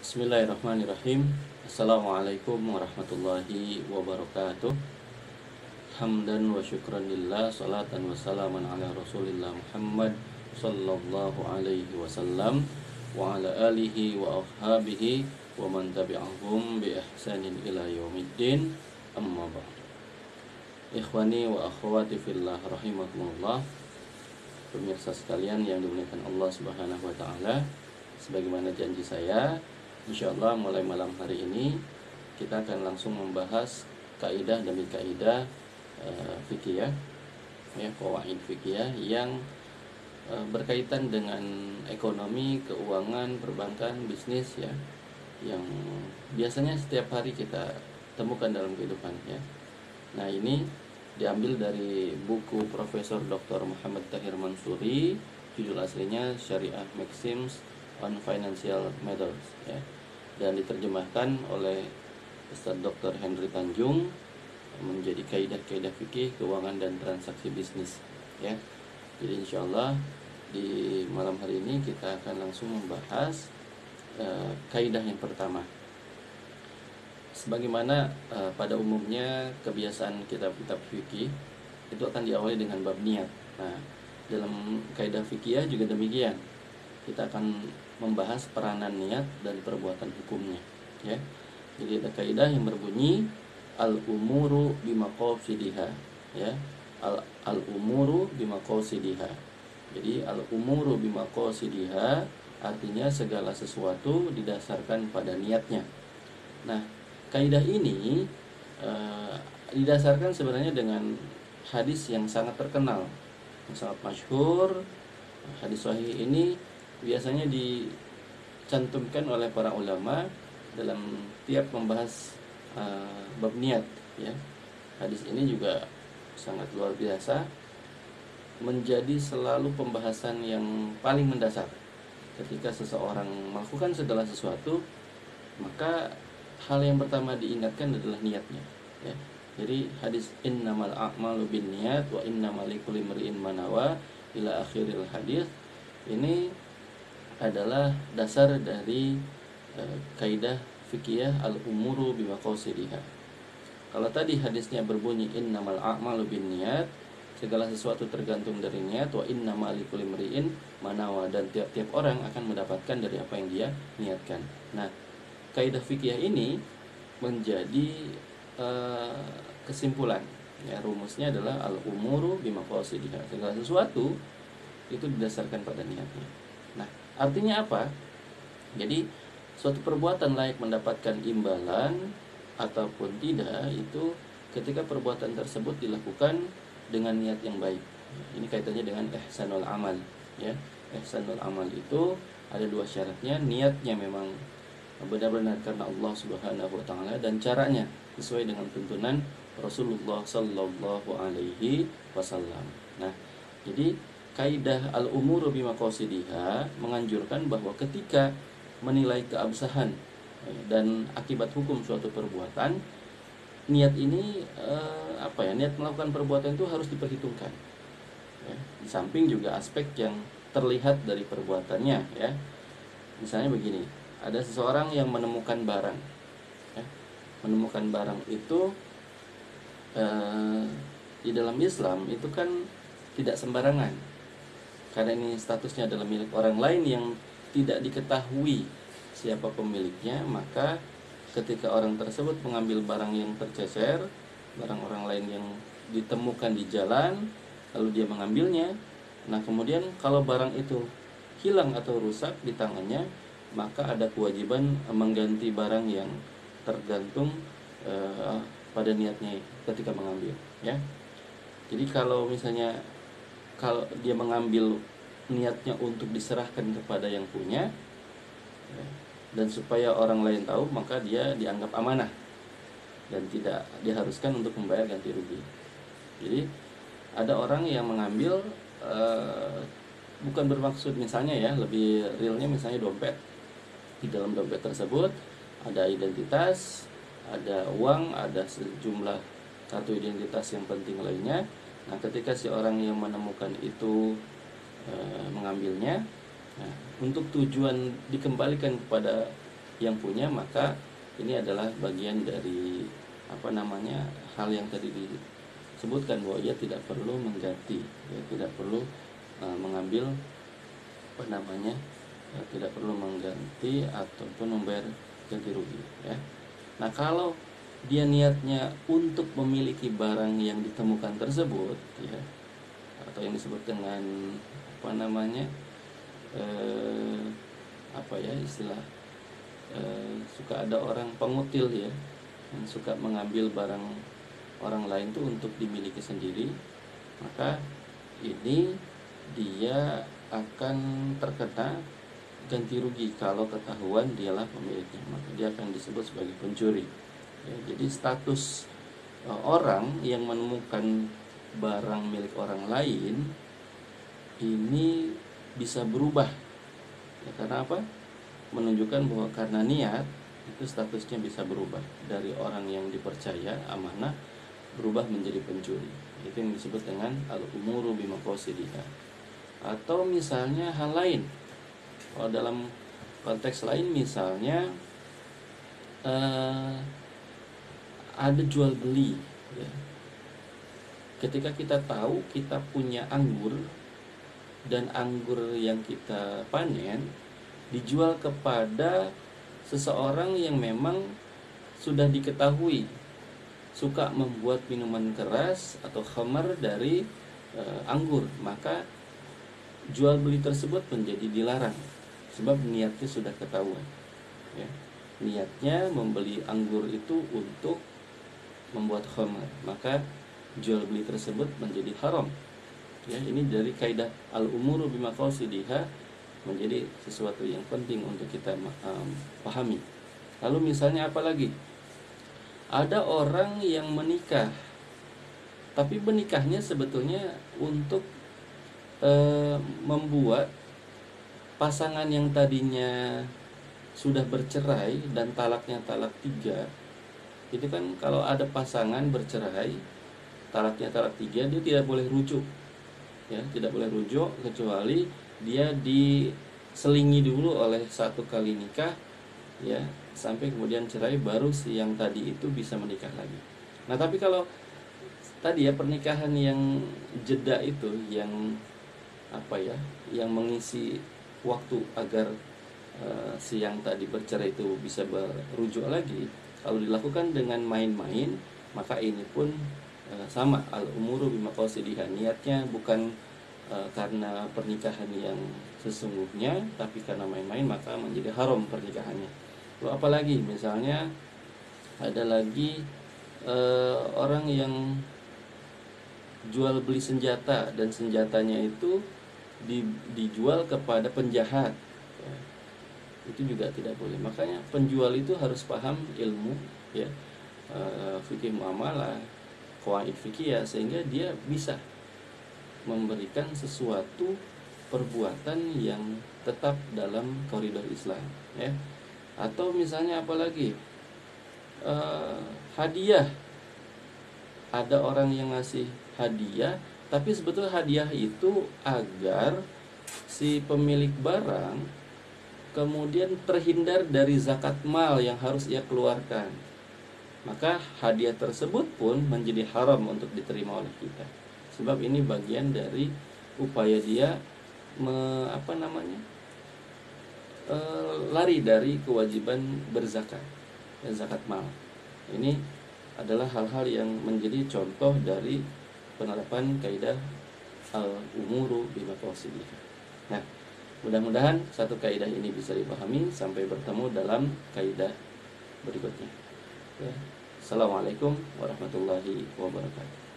Bismillahirrahmanirrahim. Assalamualaikum warahmatullahi wabarakatuh. Hamdan wa syukran lillah, salatan wa salaman ala rasulillah Muhammad sallallahu alaihi wasallam wa ala alihi wa ashabihi wa man tabi'ahum bi ihsanin ila yaumiddin, amma ba'd. Ikhwani wa akhwati fillah rahimakumullah. Pemirsa sekalian yang dimuliakan Allah Subhanahu wa taala, sebagaimana janji saya, insyaallah mulai malam hari ini kita akan langsung membahas kaidah demi kaidah fikih ya, qawaid fikih yang berkaitan dengan ekonomi, keuangan, perbankan, bisnis ya, yang biasanya setiap hari kita temukan dalam kehidupan ya. Nah, ini diambil dari buku Profesor Dr. Muhammad Tahir Mansuri, judul aslinya Syariah Maxims on Financial Matters ya, dan diterjemahkan oleh Ustaz Dr. Henry Tanjung menjadi kaidah-kaidah fikih keuangan dan transaksi bisnis ya. Jadi insyaallah di malam hari ini kita akan langsung membahas kaidah yang pertama. Sebagaimana pada umumnya kebiasaan kitab-kitab fikih itu akan diawali dengan bab niat. Nah, dalam kaidah fikih juga demikian. Kita akan membahas peranan niat dan perbuatan hukumnya ya. Jadi ada kaidah yang berbunyi al-umuru bimaqasidiha ya. Al-umuru bimaqasidiha. Jadi al-umuru bimaqasidiha artinya segala sesuatu didasarkan pada niatnya. Nah, kaidah ini didasarkan sebenarnya dengan hadis yang sangat terkenal, yang sangat masyhur. Hadis sahih ini biasanya dicantumkan oleh para ulama dalam tiap membahas bab niat ya. Hadis ini juga sangat luar biasa, menjadi selalu pembahasan yang paling mendasar. Ketika seseorang melakukan segala sesuatu, maka hal yang pertama diingatkan adalah niatnya ya. Jadi hadis innamal a'malu binniyat wa innamal likulli imri'in ma nawa ila akhiril hadis ini adalah dasar dari kaidah fikih al-umuru bimaqasidiha. Kalau tadi hadisnya berbunyi innamal a'malu binniyat, segala sesuatu tergantung dari niat, wa innamal likulli imri'in ma nawa, dan tiap-tiap orang akan mendapatkan dari apa yang dia niatkan. Nah, kaidah fikih ini menjadi kesimpulan ya, rumusnya adalah al-umuru bimaqasidiha, segala sesuatu itu didasarkan pada niatnya. Nah, artinya apa? Jadi suatu perbuatan layak mendapatkan imbalan ataupun tidak itu ketika perbuatan tersebut dilakukan dengan niat yang baik. Ini kaitannya dengan ihsanul amal ya. Ihsanul amal itu ada dua syaratnya, niatnya memang benar-benar karena Allah Subhanahu wa taala, dan caranya sesuai dengan tuntunan Rasulullah sallallahu alaihi wasallam. Nah, jadi kaidah al-umuru bimaqasidiha menganjurkan bahwa ketika menilai keabsahan dan akibat hukum suatu perbuatan, niat ini niat melakukan perbuatan itu harus diperhitungkan ya. Di samping juga aspek yang terlihat dari perbuatannya ya. Misalnya begini, ada seseorang yang menemukan barang ya. Menemukan barang itu di dalam Islam itu kan tidak sembarangan, karena ini statusnya adalah milik orang lain yang tidak diketahui siapa pemiliknya. Maka ketika orang tersebut mengambil barang yang tercecer, barang orang lain yang ditemukan di jalan, lalu dia mengambilnya, nah kemudian kalau barang itu hilang atau rusak di tangannya, maka ada kewajiban mengganti barang yang tergantung pada niatnya ketika mengambil ya. Jadi kalau misalnya kalau dia mengambil niatnya untuk diserahkan kepada yang punya ya, dan supaya orang lain tahu, maka dia dianggap amanah dan tidak diharuskan untuk membayar ganti rugi. Jadi ada orang yang mengambil bukan bermaksud, misalnya ya, lebih realnya misalnya dompet. Di dalam dompet tersebut ada identitas, ada uang, ada sejumlah kartu identitas yang penting lainnya. Nah, ketika si orang yang menemukan itu mengambilnya, nah, untuk tujuan dikembalikan kepada yang punya, maka ini adalah bagian dari hal yang tadi disebutkan, bahwa ia tidak perlu mengganti, ya, tidak perlu mengambil tidak perlu mengganti ataupun membayar ganti rugi, ya. Nah, kalau dia niatnya untuk memiliki barang yang ditemukan tersebut, ya, atau yang disebut dengan istilah suka ada orang pengutil, ya, yang suka mengambil barang orang lain tuh untuk dimiliki sendiri, maka ini dia akan terkena ganti rugi kalau ketahuan dialah pemiliknya, maka dia akan disebut sebagai pencuri, ya. Jadi status orang yang menemukan barang milik orang lain ini bisa berubah, ya, karena apa? Menunjukkan bahwa karena niat itu statusnya bisa berubah dari orang yang dipercaya amanah berubah menjadi pencuri. Itu yang disebut dengan al-umuru bimaqasidiha. Atau misalnya hal lain, kalau dalam konteks lain misalnya ada jual beli, ya. Ketika kita tahu kita punya anggur dan anggur yang kita panen dijual kepada seseorang yang memang sudah diketahui suka membuat minuman keras atau khamar dari anggur, maka jual beli tersebut menjadi dilarang sebab niatnya sudah ketahuan, ya. Niatnya membeli anggur itu untuk membuat khamar, maka jual beli tersebut menjadi haram, ya. Ini dari kaidah al-umuru bimaqasidiha, menjadi sesuatu yang penting untuk kita pahami. Lalu misalnya apa lagi? Ada orang yang menikah, tapi menikahnya sebetulnya untuk membuat pasangan yang tadinya sudah bercerai dan talaknya talak 3. Itu kan kalau ada pasangan bercerai, talaknya talak 3, dia tidak boleh rujuk, ya, tidak boleh rujuk kecuali dia diselingi dulu oleh 1 kali nikah, ya, sampai kemudian cerai, baru si yang tadi itu bisa menikah lagi. Nah, tapi kalau tadi, ya, pernikahan yang jeda itu, yang yang mengisi waktu agar si yang tadi bercerai itu bisa berujuk lagi, kalau dilakukan dengan main-main, maka ini pun sama, al-umuru bimaqasidiha, niatnya bukan karena pernikahan yang sesungguhnya, tapi karena main-main, maka menjadi haram pernikahannya. Lalu apalagi misalnya ada lagi orang yang jual beli senjata dan senjatanya itu dijual kepada penjahat, ya. Itu juga tidak boleh. Makanya penjual itu harus paham ilmu, ya, fikih muamalah, qawaid fikih, sehingga dia bisa memberikan sesuatu perbuatan yang tetap dalam koridor Islam, ya. Atau misalnya apalagi hadiah, ada orang yang ngasih hadiah, tapi sebetulnya hadiah itu agar si pemilik barang kemudian terhindar dari zakat mal yang harus ia keluarkan, maka hadiah tersebut pun menjadi haram untuk diterima oleh kita, sebab ini bagian dari upaya dia lari dari kewajiban berzakat, ya, zakat mal. Ini adalah hal-hal yang menjadi contoh dari penerapan kaidah al-umuru bimaqasidiha. Nah, mudah-mudahan satu kaidah ini bisa dipahami. Sampai bertemu dalam kaidah berikutnya, ya. Assalamualaikum warahmatullahi wabarakatuh.